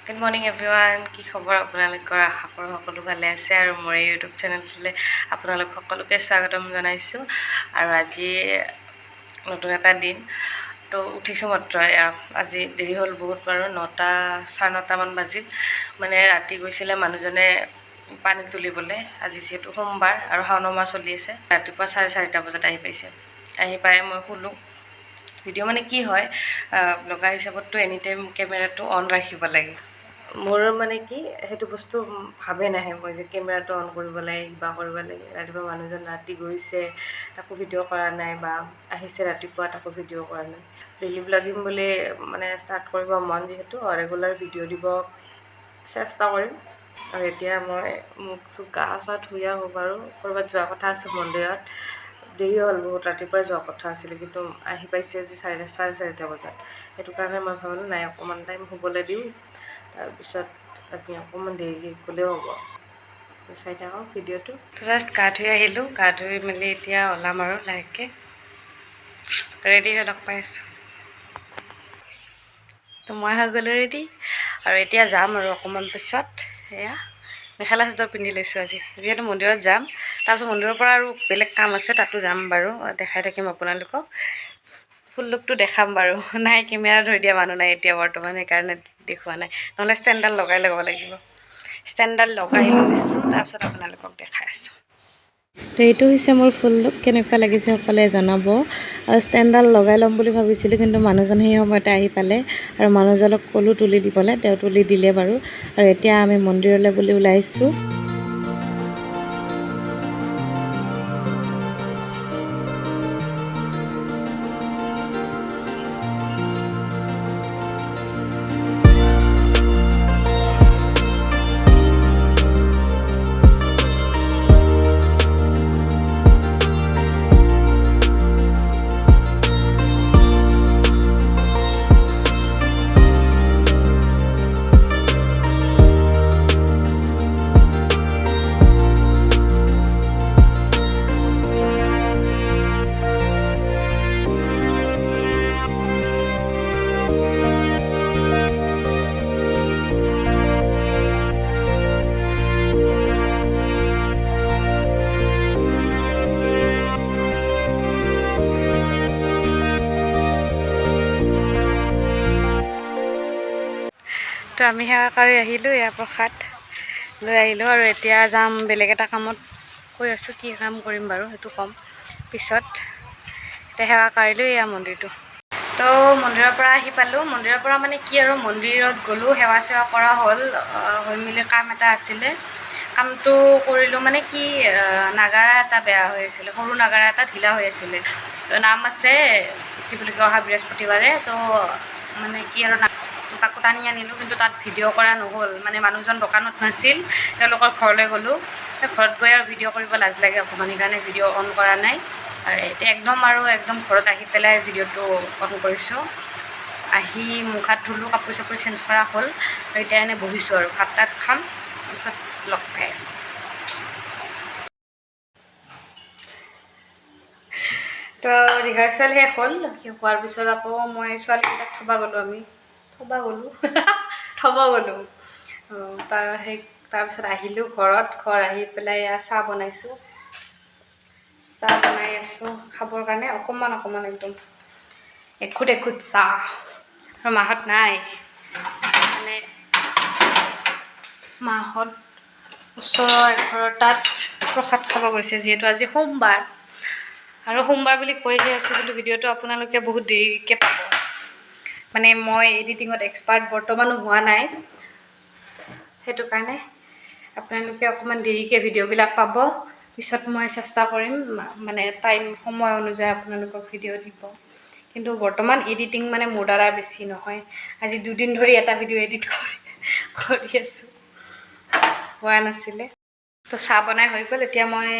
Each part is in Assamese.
Good morning everyone. কি খবৰ আপোনালোকৰ আশা কৰোঁ সকলো ভালে আছে আৰু মোৰ ইউটিউব চেনেলটোলৈ আপোনালোক সকলোকে স্বাগতম জনাইছোঁ আৰু আজি নতুন এটা দিন তো উঠিছোঁ মাত্ৰ আজি দেৰি হ'ল বহুত বাৰু 9টা 9:30 মান বাজিল মানে ৰাতি গৈছিলে মানুহজনে পানী তুলিবলৈ আজি যিহেতু সোমবাৰ আৰু শাওণ মাহ চলি আছে ৰাতিপুৱা 4:30 বজাত আহি পাইছে আহি পাই মই শুলোঁ ভিডিঅ' মানে কি হয় ব্লগাৰ হিচাপততো এনি টাইম কেমেৰাটো অন ৰাখিব লাগে মোৰ মানে কি সেইটো বস্তু ভাবে নাহে মই যে কেমেৰাটো অন কৰিব লাগে কিবা কৰিব লাগে ৰাতিপুৱা মানুহজন ৰাতি গৈছে তাকো ভিডিঅ' কৰা নাই বা আহিছে ৰাতিপুৱা তাকো ভিডিঅ' কৰা নাই ডেইলি ব্লগিং বুলি মানে ষ্টাৰ্ট কৰিব মন যিহেতু ৰেগুলাৰ ভিডিঅ' দিব চেষ্টা কৰিম আৰু এতিয়া মই মোক গা চা ধুই আহোঁ বাৰু ক'ৰবাত যোৱা কথা আছে মন্দিৰত দেৰি হ'ল বহুত ৰাতিপুৱাই যোৱা কথা আছিলে কিন্তু আহি পাইছে আজি 4:30 বজাত সেইটো কাৰণে মই ভাবিলোঁ নাই অকণমান টাইম শুবলৈ দিওঁ তাৰপিছত আমি অকণমান দেৰিকৈ গ'লেও হ'ব চাই থাকক ভিডিঅ'টো জাষ্ট গা ধুই আহিলোঁ গা ধুই মেলি এতিয়া ওলাম আৰু লাহেকৈ ৰেডি হৈ লগ পাই আছোঁ তো মই হৈ গ'লোঁ ৰেডি আৰু এতিয়া যাম আৰু অকণমান পিছত এয়া মেখেলা চাদৰ পিন্ধি লৈছোঁ আজি যিহেতু মন্দিৰত যাম তাৰপিছত মন্দিৰৰ পৰা আৰু বেলেগ কাম আছে তাতো যাম বাৰু দেখাই থাকিম আপোনালোকক ফুল লুকটো দেখাম বাৰু নাই কেমেৰা ধৰি দিয়া মানুহ নাই এতিয়া বৰ্তমান সেইকাৰণে দেখুওৱা নাই নহ'লে ষ্টেণ্ডডাল লগাই ল'ব লাগিব ষ্টেণ্ডডাল লগাই লৈছোঁ তাৰপিছত আপোনালোকক দেখাই আছোঁ তো এইটো হৈছে মোৰ ফুল লুক কেনেকুৱা লাগিছে সকলোৱে জনাব আৰু ষ্টেণ্ডডাল লগাই ল'ম বুলি ভাবিছিলোঁ কিন্তু মানুহজন সেই সময়তে আহি পালে আৰু মানুহজনক ক'লোঁ তুলি দিবলৈ তেওঁ তুলি দিলে বাৰু আৰু এতিয়া আমি মন্দিৰলৈ বুলি ওলাইছোঁ তো আমি সেৱা কৰি আহিলোঁ ইয়াৰ প্ৰসাদ লৈ আহিলোঁ আৰু এতিয়া যাম বেলেগ এটা কামত কৈ আছোঁ কি কাম কৰিম বাৰু সেইটো ক'ম পিছত এতিয়া সেৱা কৰিলোঁ এয়া মন্দিৰটো তো মন্দিৰৰ পৰা আহি পালোঁ মন্দিৰৰ পৰা মানে কি আৰু মন্দিৰত গ'লোঁ সেৱা চেৱা কৰা হ'ল হৈ মেলি কাম এটা আছিলে কামটো কৰিলোঁ মানে কি নাগাৰা এটা বেয়া হৈ আছিলে সৰু নাগাৰা এটা ঢিলা হৈ আছিলে তো নাম আছে কি বুলি কয় অহা বৃহস্পতিবাৰে তো মানে কি আৰু তাকো টানি আনিলোঁ কিন্তু তাত ভিডিঅ' কৰা নহ'ল মানে মানুহজন দোকানত নাছিল তেওঁলোকৰ ঘৰলৈ গ'লোঁ ঘৰত গৈ আৰু ভিডিঅ' কৰিব লাজ লাগে অকণমান সেইকাৰণে ভিডিঅ' অন কৰা নাই আৰু এতিয়া একদম ঘৰত আহি পেলাই ভিডিঅ'টো অন কৰিছোঁ আহি মুখ হাত ধুলোঁ কাপোৰ চাপোৰ চেঞ্জ কৰা হ'ল আৰু এতিয়া এনেই বহিছোঁ আৰু ভাত তাত খাম তাৰপিছত লগ পাই আছোঁ তো ৰিহাৰ্চেল শেষ হ'ল শেষ হোৱাৰ পিছত আকৌ মই ছোৱালীকেইটাক থ'ব গ'লোঁ তাৰপিছত আহিলোঁ ঘৰ আহি পেলাই চাহ বনাইছোঁ চাহ বনাই আছোঁ খাবৰ কাৰণে অকণমান একদম এখুত চাহ আৰু মাহঁত নাই মানে মাহঁত ওচৰৰ এঘৰৰ তাত প্ৰসাদ খাব গৈছে যিহেতু আজি সোমবাৰ আৰু সোমবাৰ বুলি কৈহে আছোঁ কিন্তু ভিডিঅ'টো আপোনালোকে বহুত দেৰিকৈ পাব মানে মই এডিটিঙত এক্সপাৰ্ট বৰ্তমানো হোৱা নাই সেইটো কাৰণে আপোনালোকে অকণমান দেৰিকৈ ভিডিঅ'বিলাক পাব পিছত মই চেষ্টা কৰিম মানে সময় অনুযায়ী আপোনালোকক ভিডিঅ' দিব কিন্তু বৰ্তমান এডিটিং মানে মোৰ দ্বাৰা বেছি নহয় আজি 2 দিন ধৰি এটা ভিডিঅ' এডিট কৰি আছোঁ হোৱা নাছিলে তো চাহ বনাই হৈ গ'ল এতিয়া মই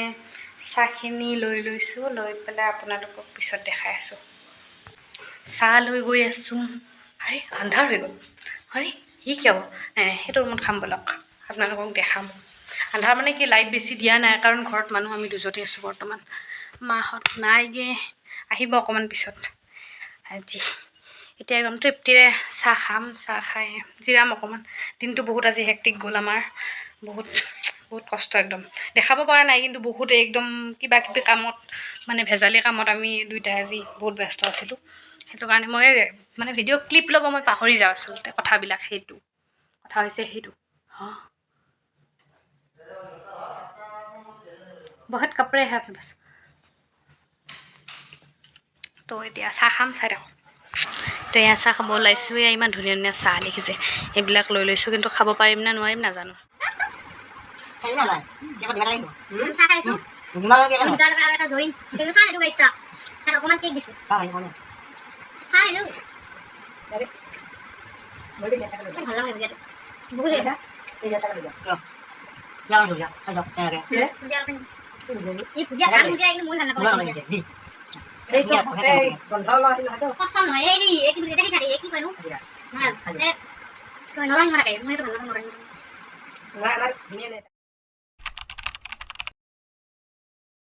চাহখিনি লৈ লৈছোঁ লৈ পেলাই আপোনালোকক পিছত দেখাই আছোঁ চাহ লৈ গৈ আছোঁ আৰে আন্ধাৰ হৈ গ'ল আৰে কিয় নাই সেইটো ৰুমত খাম বলক আপোনালোকক দেখাম আন্ধাৰ মানে কি লাইট বেছি দিয়া নাই কাৰণ ঘৰত মানুহ আমি দুজতে আছোঁ বৰ্তমান মাহঁত নাইগে আহিব অকণমান পিছত আজি এতিয়া একদম তৃপ্তিৰে চাহ খাম, চাহ খাই জিৰাম অকণমান। দিনটো বহুত আজি হেক্টিক গ'ল আমাৰ, বহুত বহুত কষ্ট একদম। দেখাব পৰা নাই কিন্তু বহুত একদম কিবা কিবি কামত মানে ভেজালি কামত আমি দুইটাই আজি বহুত ব্যস্ত আছিলোঁ। সেইটো কাৰণে মই মানে ভিডিঅ' ক্লিপ ল'ব মই পাহৰি যাওঁ আচলতে, কথাবিলাক সেইটো কথা হৈছে সেইটো। বহুত কাপোৰে হে আপনি বাছ। তো এতিয়া চাহ খাম, চাই থাকক। তো এয়া চাহ খাব ওলাইছোঁ। এয়া ইমান ধুনীয়া ধুনীয়া চাহ দেখিছে, এইবিলাক লৈ লৈছোঁ, কিন্তু খাব পাৰিম নে নোৱাৰিম নাজানো।